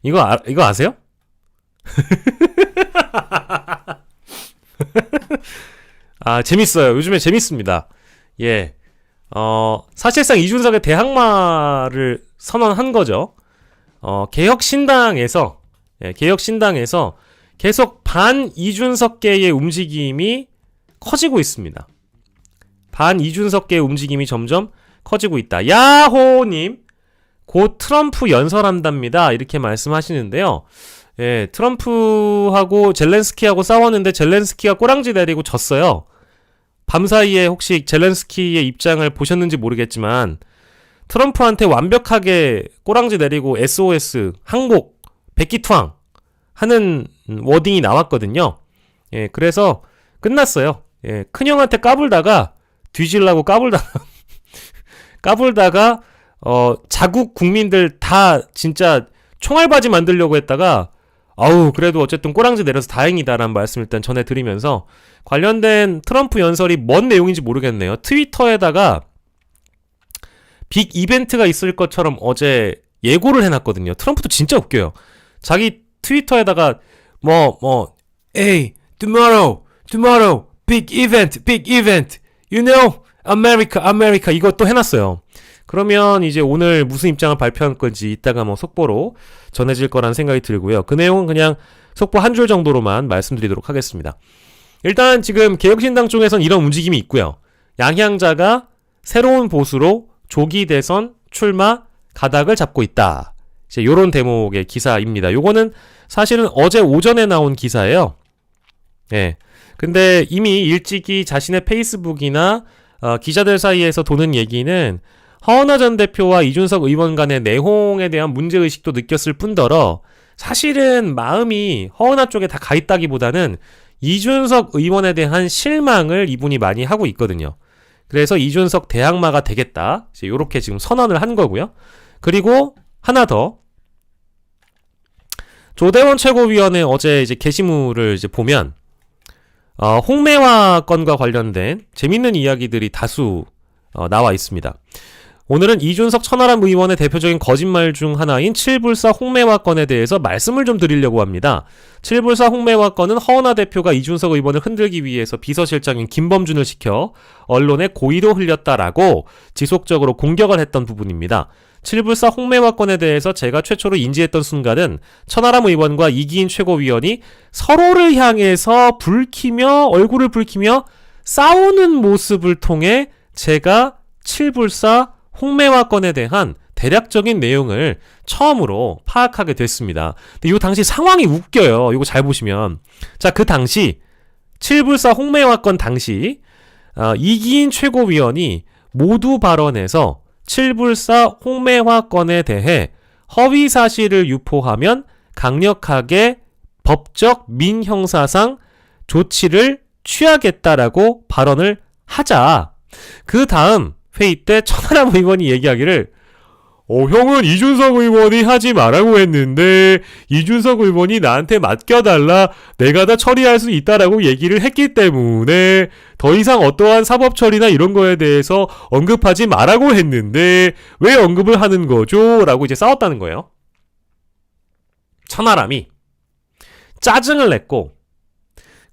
이거 아세요? 아, 재밌어요. 요즘에 재밌습니다. 예. 사실상 이준석의 대항마를 선언한 거죠. 개혁신당에서, 개혁신당에서 계속 반 이준석계의 움직임이 커지고 있습니다. 반 이준석계의 움직임이 점점 커지고 있다. 야호님, 곧 트럼프 연설한답니다. 이렇게 말씀하시는데요. 예, 트럼프하고 젤렌스키하고 싸웠는데 젤렌스키가 꼬랑지 내리고 졌어요. 밤사이에 혹시 젤렌스키의 입장을 보셨는지 모르겠지만 트럼프한테 완벽하게 꼬랑지 내리고 SOS, 항복, 백기투항 하는 워딩이 나왔거든요. 예, 그래서 끝났어요. 예, 큰형한테 까불다가 뒤질라고 까불다가 자국 국민들 다 진짜 총알바지 만들려고 했다가 아우 그래도 어쨌든 꼬랑지 내려서 다행이다라는 말씀을 일단 전해드리면서 관련된 트럼프 연설이 뭔 내용인지 모르겠네요. 트위터에다가 빅 이벤트가 있을 것처럼 어제 예고를 해놨거든요. 트럼프도 진짜 웃겨요. 자기 트위터에다가 hey, tomorrow, big event, you know, America 이것도 해놨어요. 그러면 이제 오늘 무슨 입장을 발표할 건지 이따가 속보로 전해질 거란 생각이 들고요. 그 내용은 그냥 속보 한 줄 정도로만 말씀드리도록 하겠습니다. 일단 지금 개혁신당 쪽에선 이런 움직임이 있고요. 양향자가 새로운 보수로 조기 대선 출마 가닥을 잡고 있다. 이제 요런 대목의 기사입니다. 요거는 사실은 어제 오전에 나온 기사예요. 예. 근데 이미 일찍이 자신의 페이스북이나 기자들 사이에서 도는 얘기는 허은하 전 대표와 이준석 의원 간의 내홍에 대한 문제의식도 느꼈을 뿐더러 사실은 마음이 허은하 쪽에 다 가 있다기보다는 이준석 의원에 대한 실망을 이분이 많이 하고 있거든요. 그래서 이준석 대항마가 되겠다. 이제 요렇게 지금 선언을 한 거고요. 그리고 하나 더. 조대원 최고위원회 어제 이제 게시물을 이제 보면 홍매화 건과 관련된 재밌는 이야기들이 다수 나와 있습니다. 오늘은 이준석 천하람 의원의 대표적인 거짓말 중 하나인 칠불사 홍매화 건에 대해서 말씀을 좀 드리려고 합니다. 칠불사 홍매화 건은 허은하 대표가 이준석 의원을 흔들기 위해서 비서실장인 김범준을 시켜 언론에 고의로 흘렸다라고 지속적으로 공격을 했던 부분입니다. 칠불사 홍매화 건에 대해서 제가 최초로 인지했던 순간은 천하람 의원과 이기인 최고위원이 서로를 향해서 얼굴을 붉히며 싸우는 모습을 통해 제가 칠불사 홍매화 건에 대한 대략적인 내용을 처음으로 파악하게 됐습니다. 근데 이 당시 상황이 웃겨요. 이거 잘 보시면. 자, 그 당시 칠불사 홍매화 건 당시 이기인 최고위원이 모두 발언에서 칠불사 홍매화 건에 대해 허위 사실을 유포하면 강력하게 법적 민형사상 조치를 취하겠다라고 발언을 하자. 그 다음 회의 때 천하람 의원이 얘기하기를 형은 이준석 의원이 하지 말라고 했는데 이준석 의원이 나한테 맡겨달라 내가 다 처리할 수 있다라고 얘기를 했기 때문에 더 이상 어떠한 사법 처리나 이런 거에 대해서 언급하지 말라고 했는데 왜 언급을 하는 거죠? 라고 이제 싸웠다는 거예요. 천하람이 짜증을 냈고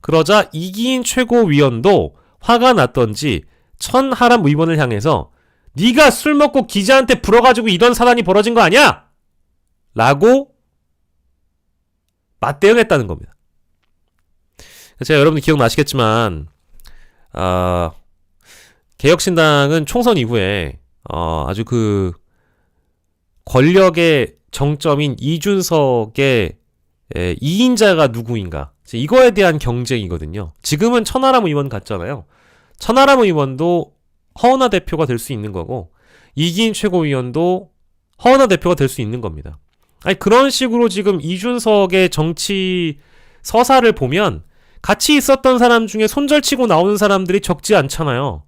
그러자 이기인 최고위원도 화가 났던지 천하람 의원을 향해서 네가 술 먹고 기자한테 불어가지고 이런 사단이 벌어진 거 아니야? 라고 맞대응했다는 겁니다. 제가 여러분들 기억나시겠지만 개혁신당은 총선 이후에 아주 그 권력의 정점인 이준석의 2인자가 누구인가 이거에 대한 경쟁이거든요. 지금은 천하람 의원 같잖아요. 천하람 의원도 허은하 대표가 될 수 있는 거고 이기인 최고위원도 허은하 대표가 될 수 있는 겁니다. 아니 그런 식으로 지금 이준석의 정치 서사를 보면 같이 있었던 사람 중에 손절치고 나오는 사람들이 적지 않잖아요.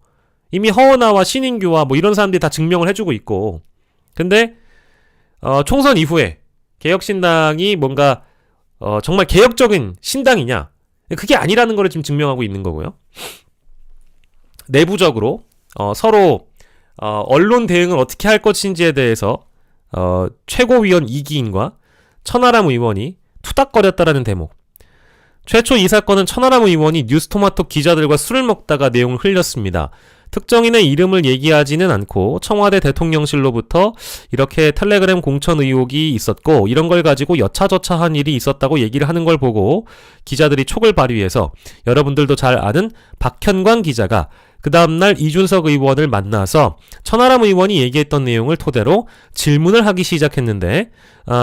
이미 허은하와 신인규와 이런 사람들이 다 증명을 해주고 있고 근데 총선 이후에 개혁신당이 뭔가 정말 개혁적인 신당이냐 그게 아니라는 걸 지금 증명하고 있는 거고요. 내부적으로 서로 언론 대응을 어떻게 할 것인지에 대해서 최고위원 이기인과 천하람 의원이 투닥거렸다라는 대목. 최초 이 사건은 천하람 의원이 뉴스토마토 기자들과 술을 먹다가 내용을 흘렸습니다. 특정인의 이름을 얘기하지는 않고 청와대 대통령실로부터 이렇게 텔레그램 공천 의혹이 있었고 이런 걸 가지고 여차저차한 일이 있었다고 얘기를 하는 걸 보고 기자들이 촉을 발휘해서 여러분들도 잘 아는 박현광 기자가 그 다음날 이준석 의원을 만나서 천하람 의원이 얘기했던 내용을 토대로 질문을 하기 시작했는데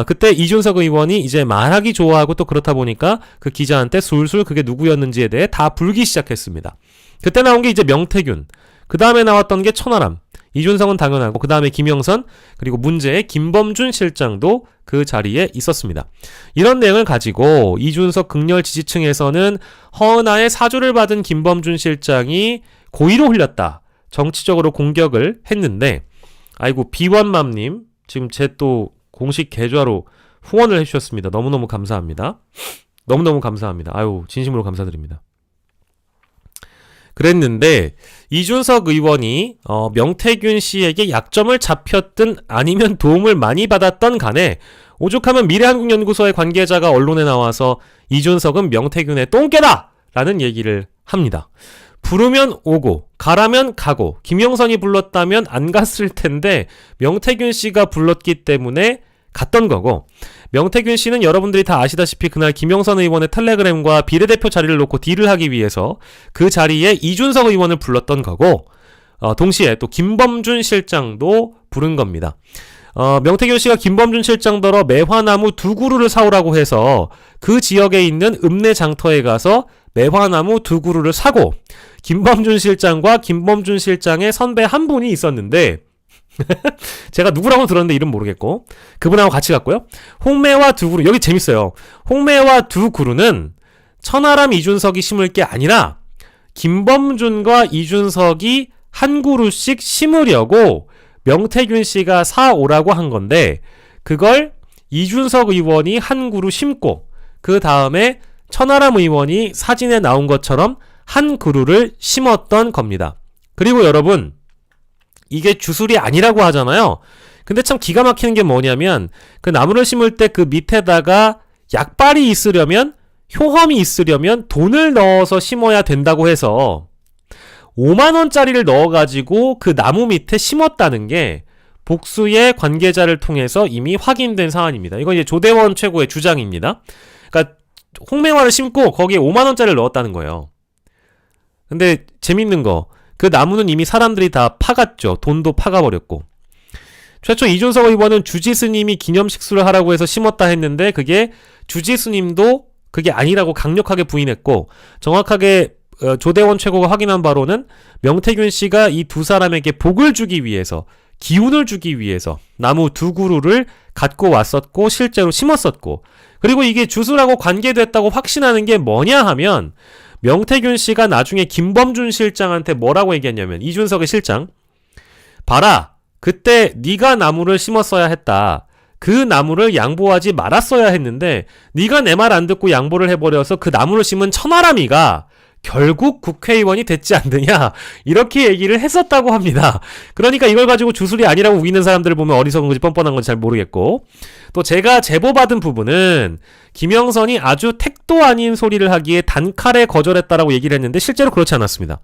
그때 이준석 의원이 이제 말하기 좋아하고 또 그렇다 보니까 그 기자한테 술술 그게 누구였는지에 대해 다 불기 시작했습니다. 그때 나온 게 이제 명태균, 그 다음에 나왔던 게 천하람, 이준석은 당연하고 그 다음에 김영선, 그리고 문제의 김범준 실장도 그 자리에 있었습니다. 이런 내용을 가지고 이준석 극렬 지지층에서는 허은하의 사주를 받은 김범준 실장이 고의로 흘렸다, 정치적으로 공격을 했는데, 아이고 비원맘님 지금 제 또 공식 계좌로 후원을 해주셨습니다. 너무너무 감사합니다. 너무너무 감사합니다. 아유 진심으로 감사드립니다. 그랬는데 이준석 의원이 명태균 씨에게 약점을 잡혔든 아니면 도움을 많이 받았던 간에 오죽하면 미래한국연구소의 관계자가 언론에 나와서 이준석은 명태균의 똥개다! 라는 얘기를 합니다. 부르면 오고 가라면 가고 김영선이 불렀다면 안 갔을 텐데 명태균 씨가 불렀기 때문에 갔던 거고, 명태균 씨는 여러분들이 다 아시다시피 그날 김영선 의원의 텔레그램과 비례대표 자리를 놓고 딜을 하기 위해서 그 자리에 이준석 의원을 불렀던 거고, 동시에 또 김범준 실장도 부른 겁니다. 명태균 씨가 김범준 실장더러 매화나무 2그루를 사오라고 해서 그 지역에 있는 읍내 장터에 가서 매화나무 2그루를 사고, 김범준 실장과 김범준 실장의 선배 한 분이 있었는데 제가 누구라고 들었는데 이름 모르겠고 그분하고 같이 갔고요. 홍매화 2그루, 여기 재밌어요. 홍매화 2그루는 천하람 이준석이 심을 게 아니라 김범준과 이준석이 한 그루씩 심으려고 명태균 씨가 사오라고 한 건데, 그걸 이준석 의원이 한 그루 심고 그 다음에 천하람 의원이 사진에 나온 것처럼 한 그루를 심었던 겁니다. 그리고 여러분, 이게 주술이 아니라고 하잖아요. 근데 참 기가 막히는 게 뭐냐면 그 나무를 심을 때 그 밑에다가 약발이 있으려면, 효험이 있으려면 돈을 넣어서 심어야 된다고 해서 5만원짜리를 넣어가지고 그 나무 밑에 심었다는 게 복수의 관계자를 통해서 이미 확인된 사안입니다. 이건 이제 조대원 최고의 주장입니다. 그러니까 홍매화를 심고 거기에 5만원짜리를 넣었다는 거예요. 근데 재밌는 거, 그 나무는 이미 사람들이 다 파갔죠. 돈도 파가버렸고. 최초 이준석 의원은 주지스님이 기념식수를 하라고 해서 심었다 했는데 그게 주지스님도 그게 아니라고 강력하게 부인했고, 정확하게 조대원 최고가 확인한 바로는 명태균 씨가 이 두 사람에게 복을 주기 위해서, 기운을 주기 위해서 나무 2그루를 갖고 왔었고 실제로 심었었고, 그리고 이게 주술하고 관계됐다고 확신하는 게 뭐냐 하면 명태균 씨가 나중에 김범준 실장한테 뭐라고 얘기했냐면, 이준석의 실장, 봐라, 그때 네가 나무를 심었어야 했다. 그 나무를 양보하지 말았어야 했는데 네가 내 말 안 듣고 양보를 해버려서 그 나무를 심은 천하람이가 결국 국회의원이 됐지 않느냐, 이렇게 얘기를 했었다고 합니다. 그러니까 이걸 가지고 주술이 아니라고 우기는 사람들을 보면 어리석은 건지 뻔뻔한 건지 잘 모르겠고, 또 제가 제보받은 부분은 김영선이 아주 택도 아닌 소리를 하기에 단칼에 거절했다라고 얘기를 했는데 실제로 그렇지 않았습니다.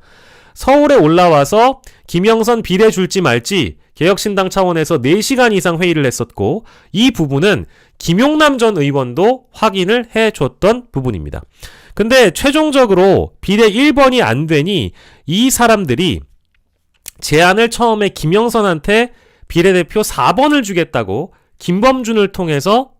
서울에 올라와서 김영선 비례 줄지 말지 개혁신당 차원에서 4시간 이상 회의를 했었고, 이 부분은 김용남 전 의원도 확인을 해줬던 부분입니다. 근데 최종적으로 비례 1번이 안 되니 이 사람들이 제안을 처음에 김영선한테 비례대표 4번을 주겠다고 김범준을 통해서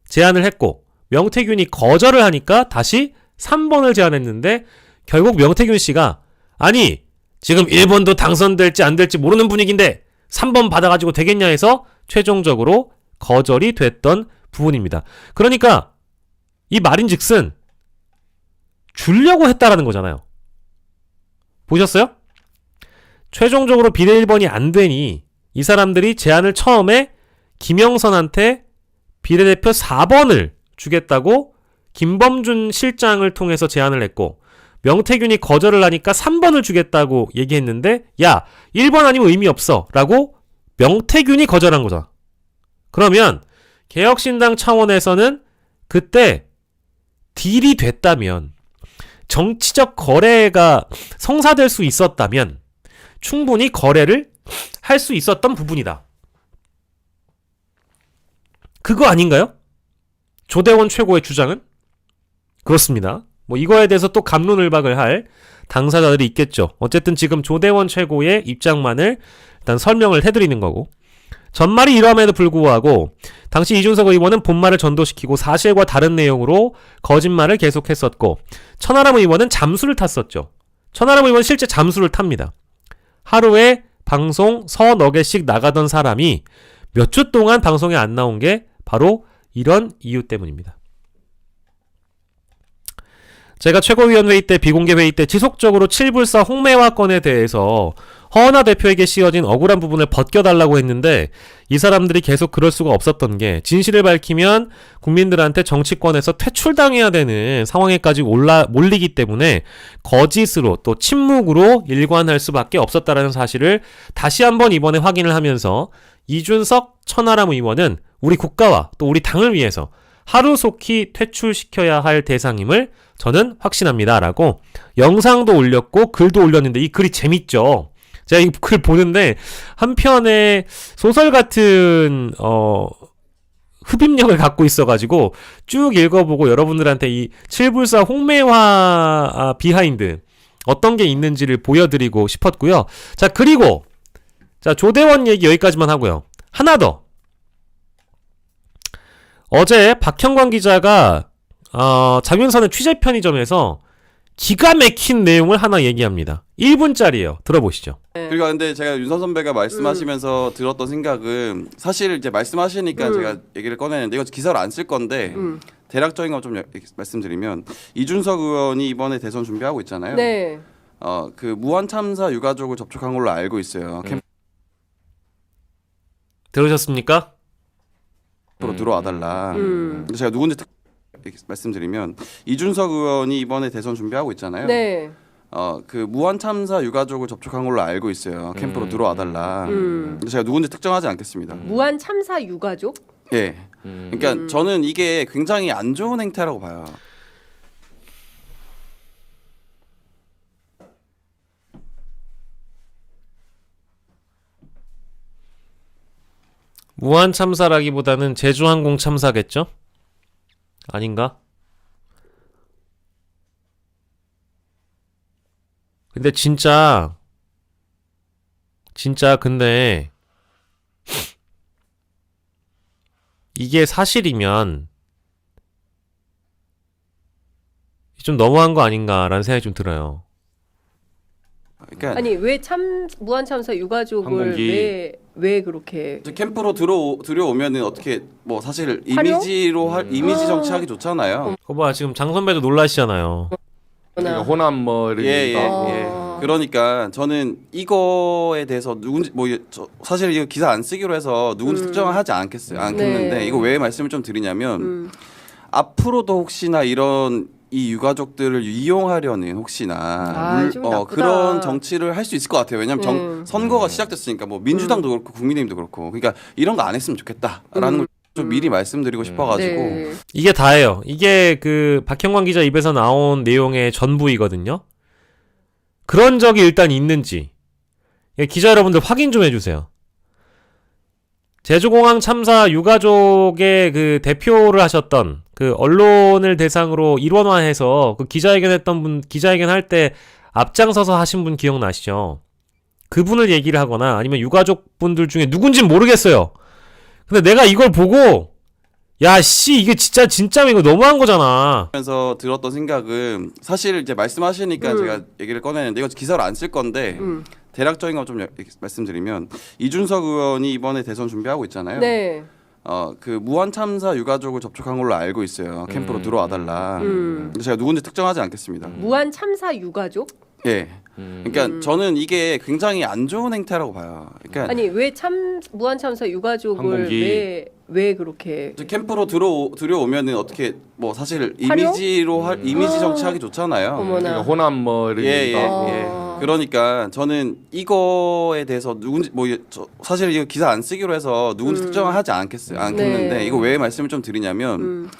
제안을 했고, 명태균이 거절을 하니까 다시 3번을 제안했는데 결국 명태균 씨가 아니 지금 1번도 당선될지 안 될지 모르는 분위기인데 3번 받아가지고 되겠냐 해서 최종적으로 거절이 됐던 부분입니다. 그러니까 이 말인즉슨 주려고 했다라는 거잖아요. 보셨어요? 최종적으로 비례 1번이 안 되니 이 사람들이 제안을 처음에 김영선한테 비례대표 4번을 주겠다고 김범준 실장을 통해서 제안을 했고, 명태균이 거절을 하니까 3번을 주겠다고 얘기했는데 야 1번 아니면 의미 없어 라고 명태균이 거절한 거잖아. 그러면 개혁신당 차원에서는 그때 딜이 됐다면, 정치적 거래가 성사될 수 있었다면 충분히 거래를 할 수 있었던 부분이다. 그거 아닌가요? 조대원 최고의 주장은? 그렇습니다. 뭐 이거에 대해서 또 갑론을박을 할 당사자들이 있겠죠. 어쨌든 지금 조대원 최고의 입장만을 일단 설명을 해드리는 거고, 전말이 이러함에도 불구하고 당시 이준석 의원은 본말을 전도시키고 사실과 다른 내용으로 거짓말을 계속했었고, 천하람 의원은 잠수를 탔었죠. 천하람 의원은 실제 잠수를 탑니다. 하루에 방송 서너 개씩 나가던 사람이 몇 주 동안 방송에 안 나온 게 바로 이런 이유 때문입니다. 제가 최고위원회의 때, 비공개 회의 때 지속적으로 7불사 홍매화 건에 대해서 허은하 대표에게 씌워진 억울한 부분을 벗겨달라고 했는데, 이 사람들이 계속 그럴 수가 없었던 게, 진실을 밝히면 국민들한테 정치권에서 퇴출당해야 되는 상황에까지 몰리기 때문에 거짓으로 또 침묵으로 일관할 수밖에 없었다라는 사실을 다시 한번 이번에 확인을 하면서, 이준석, 천하람 의원은 우리 국가와 또 우리 당을 위해서 하루속히 퇴출시켜야 할 대상임을 저는 확신합니다. 라고 영상도 올렸고 글도 올렸는데, 이 글이 재밌죠. 제가 이 글 보는데 한편의 소설 같은 흡입력을 갖고 있어가지고 쭉 읽어보고 여러분들한테 이 7불사 홍매화 비하인드 어떤 게 있는지를 보여드리고 싶었고요. 자, 그리고 자, 조대원 얘기 여기까지만 하고요. 하나 더. 어제 박형광 기자가 장윤선의 취재 편의점에서 기가 막힌 내용을 하나 얘기합니다. 1분짜리예요. 들어보시죠. 그리고 근데 제가 윤선 선배가 말씀하시면서 들었던 생각은, 사실 이제 말씀하시니까 제가 얘기를 꺼내는데, 이거 기사를 안 쓸 건데 대략적인 거 좀 말씀드리면, 이준석 의원이 이번에 대선 준비하고 있잖아요. 네. 그 무한 참사 유가족을 접촉한 걸로 알고 있어요. 들으셨습니까? 캠프로 들어와 달라. 제가 누군지 말씀드리면, 이준석 의원이 이번에 대선 준비하고 있잖아요. 네. 그 무한 참사 유가족을 접촉한 걸로 알고 있어요. 캠프로 들어와 달라. 제가 누군지 특정하지 않겠습니다. 무한 참사 유가족? 예. 그러니까 저는 이게 굉장히 안 좋은 행태라고 봐요. 무한 참사라기보다는 제주항공 참사겠죠? 아닌가? 근데 진짜 근데 이게 사실이면 좀 너무한 거 아닌가라는 생각이 좀 들어요. 그러니까 아니 왜 무한 참사 유가족을 왜 그렇게 캠프로 들어오면은 어떻게 뭐 사실 이미지로 이미지 정치하기 좋잖아요. 거봐, 지금 장 선배도 놀라시잖아요. 그러니까 호남 뭐 이런 예. 그러니까 저는 이거에 대해서 누군지 사실 이거 기사 안 쓰기로 해서 누군지 특정을 하지 않겠는데 네. 이거 왜 말씀을 좀 드리냐면 앞으로도 혹시나 이런 이 유가족들을 이용하려는 혹시나 그런 정치를 할 수 있을 것 같아요. 왜냐하면 선거가 시작됐으니까 뭐 민주당도 그렇고 국민의힘도 그렇고, 그러니까 이런 거 안 했으면 좋겠다라는 걸 좀 미리 말씀드리고 싶어가지고. 네. 이게 다예요. 이게 그 박형광 기자 입에서 나온 내용의 전부이거든요. 그런 적이 일단 있는지 기자 여러분들 확인 좀 해주세요. 제주공항 참사 유가족의 그 대표를 하셨던 그 언론을 대상으로 일원화해서 그 기자회견했던 분, 기자회견할 때 앞장서서 하신 분 기억나시죠? 그분을 얘기를 하거나 아니면 유가족 분들 중에 누군진 모르겠어요. 근데 내가 이걸 보고 야, 씨, 이게 진짜 이거 너무한 거잖아. 그래서 들었던 생각은, 사실 이제 말씀하시니까 제가 얘기를 꺼내는데, 이거 기사를 안 쓸 건데 대략적인 거 좀 말씀드리면, 이준석 의원이 이번에 대선 준비하고 있잖아요. 네. 그 무한 참사 유가족을 접촉한 걸로 알고 있어요. 캠프로 들어와 달라. 제가 누군지 특정하지 않겠습니다. 무한 참사 유가족? 예. 그러니까 저는 이게 굉장히 안 좋은 행태라고 봐요. 그러니까 아니 왜 무한 참사 유가족을 왜 그렇게 캠프로 들어오면은 어떻게 뭐 사실 이미지로 이미지 정치하기 좋잖아요. 어머나. 그러니까 호남 뭐 이런 예. 그러니까 저는 이거에 대해서 누군지 사실 이거 기사 안 쓰기로 해서 누군지 특정을 하지 않겠는데 네. 이거 왜 말씀을 좀 드리냐면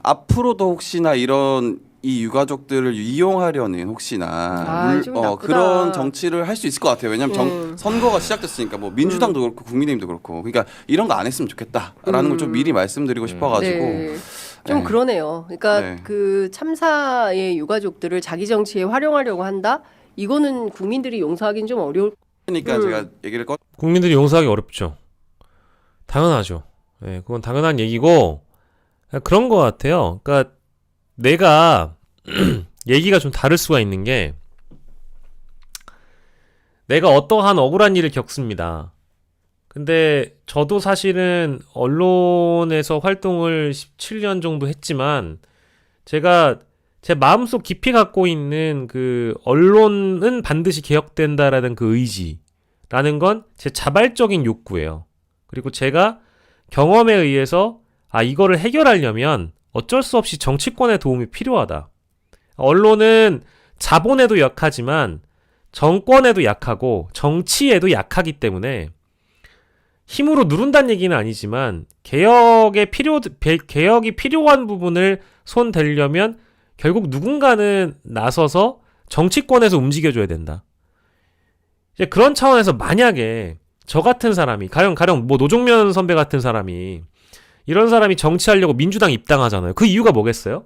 앞으로도 혹시나 이런 이 유가족들을 이용하려는 혹시나 좀 나쁘다. 그런 정치를 할 수 있을 것 같아요. 왜냐하면 선거가 시작됐으니까 뭐 민주당도 그렇고 국민의힘도 그렇고 그러니까 이런 거 안 했으면 좋겠다라는 걸 좀 미리 말씀드리고 싶어가지고 네. 좀 네. 그러네요. 그러니까 네. 그 참사의 유가족들을 자기 정치에 활용하려고 한다. 이거는 국민들이 용서하기는 좀 어려울. 그러니까 제가 얘기를 국민들이 용서하기 어렵죠. 당연하죠. 예, 그건 당연한 얘기고 그런 것 같아요. 그러니까 내가 얘기가 좀 다를 수가 있는 게 내가 어떠한 억울한 일을 겪습니다. 근데 저도 사실은 언론에서 활동을 17년 정도 했지만 제가 제 마음속 깊이 갖고 있는 그 언론은 반드시 개혁된다라는 그 의지라는 건 제 자발적인 욕구예요. 그리고 제가 경험에 의해서 이거를 해결하려면 어쩔 수 없이 정치권의 도움이 필요하다. 언론은 자본에도 약하지만 정권에도 약하고 정치에도 약하기 때문에 힘으로 누른다는 얘기는 아니지만 개혁이 필요한 부분을 손 대려면 결국 누군가는 나서서 정치권에서 움직여줘야 된다. 이제 그런 차원에서 만약에 저 같은 사람이 가령 뭐 노종면 선배 같은 사람이 이런 사람이 정치하려고 민주당 입당하잖아요. 그 이유가 뭐겠어요?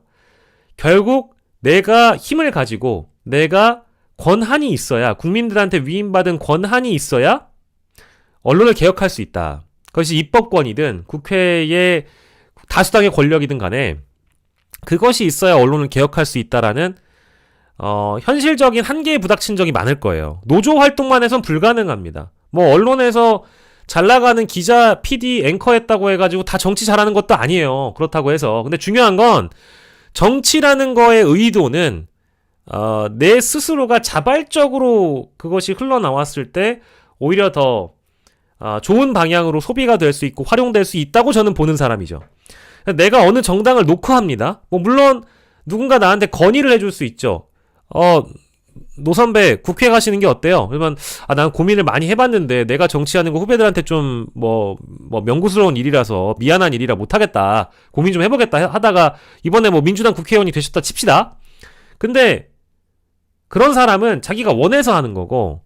결국 내가 힘을 가지고 내가 권한이 있어야 국민들한테 위임받은 권한이 있어야 언론을 개혁할 수 있다. 그것이 입법권이든 국회의 다수당의 권력이든 간에 그것이 있어야 언론을 개혁할 수 있다라는 현실적인 한계에 부닥친 적이 많을 거예요. 노조 활동만 해선 불가능합니다. 뭐 언론에서 잘 나가는 기자, PD, 앵커 했다고 해가지고 다 정치 잘하는 것도 아니에요. 그렇다고 해서. 근데 중요한 건 정치라는 거의 의도는 내 스스로가 자발적으로 그것이 흘러나왔을 때 오히려 더 좋은 방향으로 소비가 될 수 있고 활용될 수 있다고 저는 보는 사람이죠. 내가 어느 정당을 놓고 합니다. 뭐 물론 누군가 나한테 건의를 해줄 수 있죠. 노 선배 국회 가시는 게 어때요? 그러면 난 고민을 많이 해봤는데 내가 정치하는 거 후배들한테 좀 뭐 명구스러운 일이라서 미안한 일이라 못하겠다. 고민 좀 해보겠다 하다가 이번에 뭐 민주당 국회의원이 되셨다 칩시다. 근데 그런 사람은 자기가 원해서 하는 거고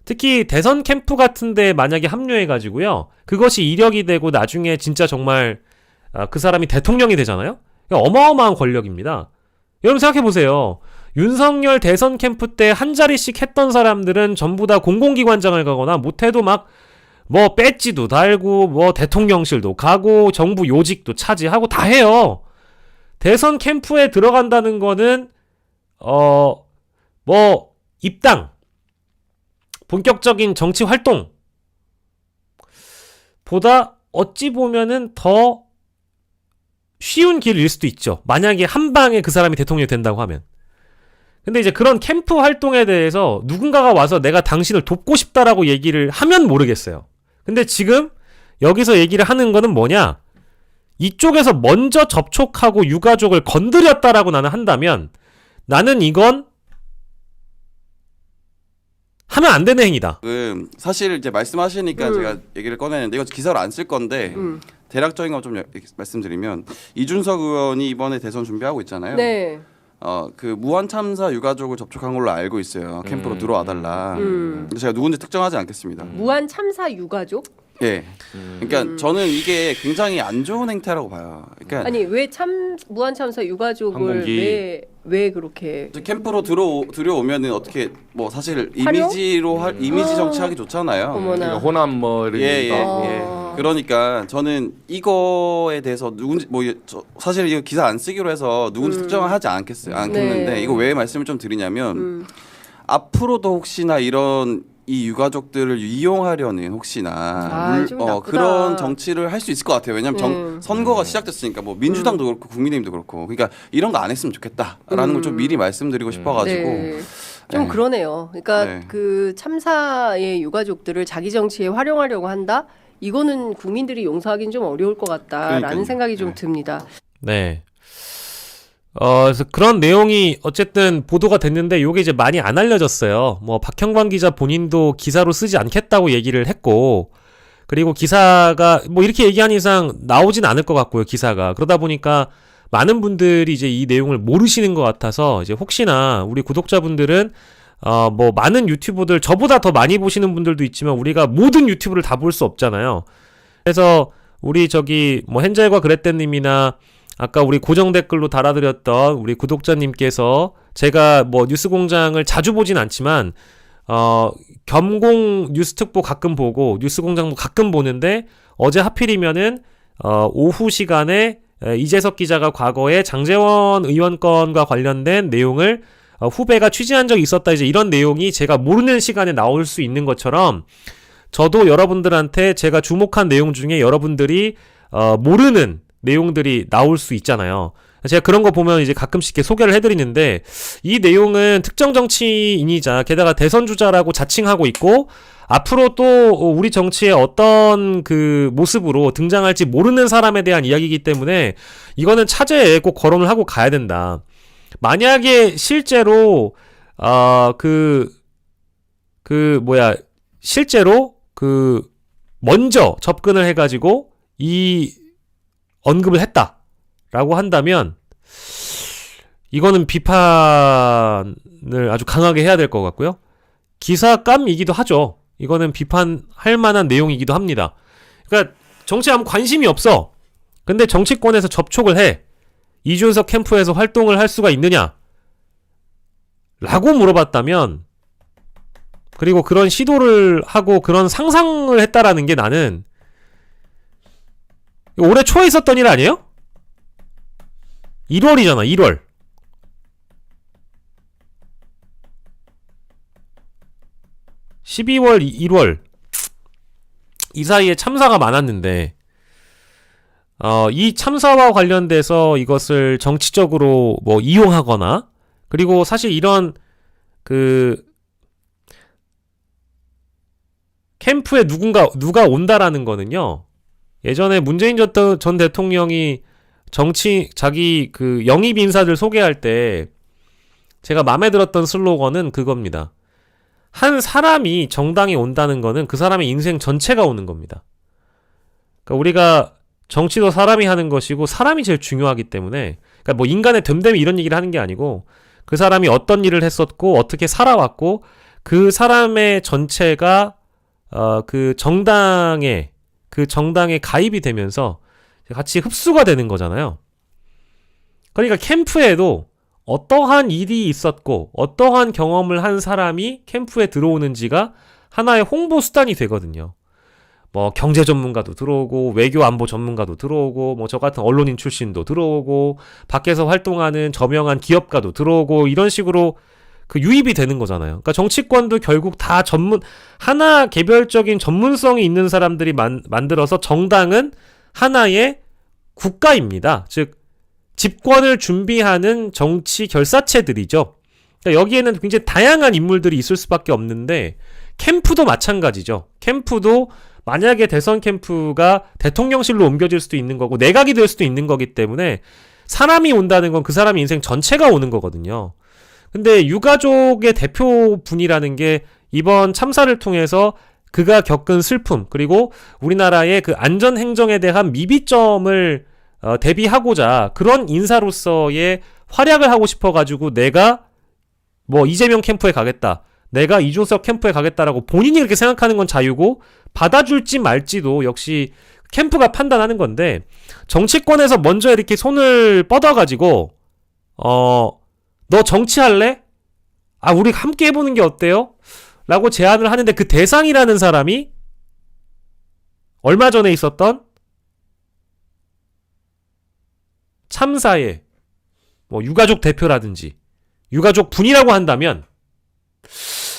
특히 대선 캠프 같은데 만약에 합류해가지고요. 그것이 이력이 되고 나중에 진짜 정말 그 사람이 대통령이 되잖아요. 어마어마한 권력입니다. 여러분 생각해보세요. 윤석열 대선 캠프 때 한 자리씩 했던 사람들은 전부 다 공공기관장을 가거나 못해도 막 뭐 배지도 달고 뭐 대통령실도 가고 정부 요직도 차지하고 다 해요. 대선 캠프에 들어간다는 거는 뭐 입당 본격적인 정치 활동 보다 어찌 보면은 더 쉬운 길일 수도 있죠. 만약에 한 방에 그 사람이 대통령이 된다고 하면. 근데 이제 그런 캠프 활동에 대해서 누군가가 와서 내가 당신을 돕고 싶다라고 얘기를 하면 모르겠어요. 근데 지금 여기서 얘기를 하는 거는 뭐냐? 이쪽에서 먼저 접촉하고 유가족을 건드렸다라고 나는 한다면 나는 이건 하면 안 되는 행위다. 사실 이제 말씀하시니까 제가 얘기를 꺼내는데 이거 기사로 안 쓸 건데 대략적인 거 좀 말씀드리면 이준석 의원이 이번에 대선 준비하고 있잖아요. 네. 그 무한 참사 유가족을 접촉한 걸로 알고 있어요. 캠프로 들어와 달라. 근데 제가 누군지 특정하지 않겠습니다. 무한 참사 유가족? 예. 그러니까 저는 이게 굉장히 안 좋은 행태라고 봐요. 그러니까 아니 왜 무한 참사 유가족을 항공기. 왜 그렇게 캠프로 들어오면은 어떻게 뭐 사실 활용? 이미지 정치하기 좋잖아요. 어머나. 그러니까 호남 뭐 이런 예. 아. 그러니까 저는 이거에 대해서 누군지 사실 이거 기사 안 쓰기로 해서 누군지 특정을 하지 않겠는데 네. 이거 왜 말씀을 좀 드리냐면 앞으로도 혹시나 이런 이 유가족들을 이용하려는 혹시나 좀 나쁘다. 그런 정치를 할 수 있을 것 같아요. 왜냐하면 선거가 시작됐으니까 뭐 민주당도 그렇고 국민의힘도 그렇고 그러니까 이런 거 안 했으면 좋겠다라는 걸 좀 미리 말씀드리고 싶어가지고 네. 좀 네. 그러네요. 그러니까 네. 그 참사의 유가족들을 자기 정치에 활용하려고 한다. 이거는 국민들이 용서하기는 좀 어려울 것 같다라는 그러니까요. 생각이 좀 네. 듭니다. 네. 그래서 그런 내용이 어쨌든 보도가 됐는데 요게 이제 많이 안 알려졌어요. 뭐 박형광 기자 본인도 기사로 쓰지 않겠다고 얘기를 했고, 그리고 기사가 뭐 이렇게 얘기한 이상 나오진 않을 것 같고요, 기사가. 그러다 보니까 많은 분들이 이제 이 내용을 모르시는 것 같아서 이제 혹시나 우리 구독자분들은 뭐 많은 유튜브들 저보다 더 많이 보시는 분들도 있지만 우리가 모든 유튜브를 다 볼 수 없잖아요. 그래서 우리 저기 뭐 헨젤과 그레떼님이나 아까 우리 고정 댓글로 달아드렸던 우리 구독자님께서 제가 뭐 뉴스공장을 자주 보진 않지만 겸공 뉴스특보 가끔 보고 뉴스공장도 가끔 보는데 어제 하필이면은 오후 시간에 이재석 기자가 과거에 장제원 의원 건과 관련된 내용을 후배가 취재한 적이 있었다, 이제 이런 내용이 제가 모르는 시간에 나올 수 있는 것처럼 저도 여러분들한테 제가 주목한 내용 중에 여러분들이 모르는 내용들이 나올 수 있잖아요. 제가 그런 거 보면 이제 가끔씩 이렇게 소개를 해드리는데, 이 내용은 특정 정치인이자 게다가 대선 주자라고 자칭하고 있고 앞으로 또 우리 정치의 어떤 그 모습으로 등장할지 모르는 사람에 대한 이야기이기 때문에 이거는 차제에 꼭 거론을 하고 가야 된다. 만약에 실제로 실제로 먼저 접근을 해가지고 이 언급을 했다라고 한다면 이거는 비판을 아주 강하게 해야 될 것 같고요. 기사감이기도 하죠. 이거는 비판할 만한 내용이기도 합니다. 그러니까 정치에 아무 관심이 없어. 근데 정치권에서 접촉을 해. 이준석 캠프에서 활동을 할 수가 있느냐? 라고 물어봤다면, 그리고 그런 시도를 하고 그런 상상을 했다라는 게 나는 올해 초에 있었던 일 아니에요? 1월이잖아, 1월. 12월, 1월. 이 사이에 참사가 많았는데, 이 참사와 관련돼서 이것을 정치적으로 뭐 이용하거나, 그리고 사실 이런 캠프에 누가 온다라는 거는요, 예전에 문재인 전 대통령이 자기 영입 인사들 소개할 때 제가 마음에 들었던 슬로건은 그겁니다. 한 사람이 정당에 온다는 거는 그 사람의 인생 전체가 오는 겁니다. 그러니까 우리가 정치도 사람이 하는 것이고 사람이 제일 중요하기 때문에, 그러니까 뭐 인간의 됨됨이 이런 얘기를 하는 게 아니고 그 사람이 어떤 일을 했었고 어떻게 살아왔고 그 사람의 전체가 그 정당에 가입이 되면서 같이 흡수가 되는 거잖아요. 그러니까 캠프에도 어떠한 일이 있었고 어떠한 경험을 한 사람이 캠프에 들어오는지가 하나의 홍보 수단이 되거든요. 뭐 경제 전문가도 들어오고 외교 안보 전문가도 들어오고 뭐 저 같은 언론인 출신도 들어오고 밖에서 활동하는 저명한 기업가도 들어오고 이런 식으로 그 유입이 되는 거잖아요. 그러니까 정치권도 결국 다 하나 개별적인 전문성이 있는 사람들이 만들어서 정당은 하나의 국가입니다. 즉 집권을 준비하는 정치 결사체들이죠. 그러니까 여기에는 굉장히 다양한 인물들이 있을 수밖에 없는데 캠프도 마찬가지죠. 캠프도 만약에 대선 캠프가 대통령실로 옮겨질 수도 있는 거고 내각이 될 수도 있는 거기 때문에 사람이 온다는 건 그 사람의 인생 전체가 오는 거거든요. 근데 유가족의 대표분이라는 게 이번 참사를 통해서 그가 겪은 슬픔, 그리고 우리나라의 그 안전행정에 대한 미비점을 대비하고자 그런 인사로서의 활약을 하고 싶어가지고 내가 뭐 이재명 캠프에 가겠다, 내가 이준석 캠프에 가겠다라고 본인이 그렇게 생각하는 건 자유고 받아줄지 말지도 역시 캠프가 판단하는 건데, 정치권에서 먼저 이렇게 손을 뻗어가지고 너 정치할래? 우리 함께 해보는 게 어때요? 라고 제안을 하는데 그 대상이라는 사람이 얼마 전에 있었던 참사의 뭐 유가족 대표라든지 유가족 분이라고 한다면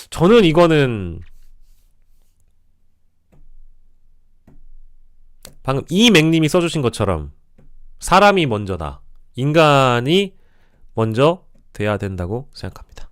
저는 이거는 방금 이맥님이 써주신 것처럼 사람이 먼저다. 인간이 먼저 돼야 된다고 생각합니다.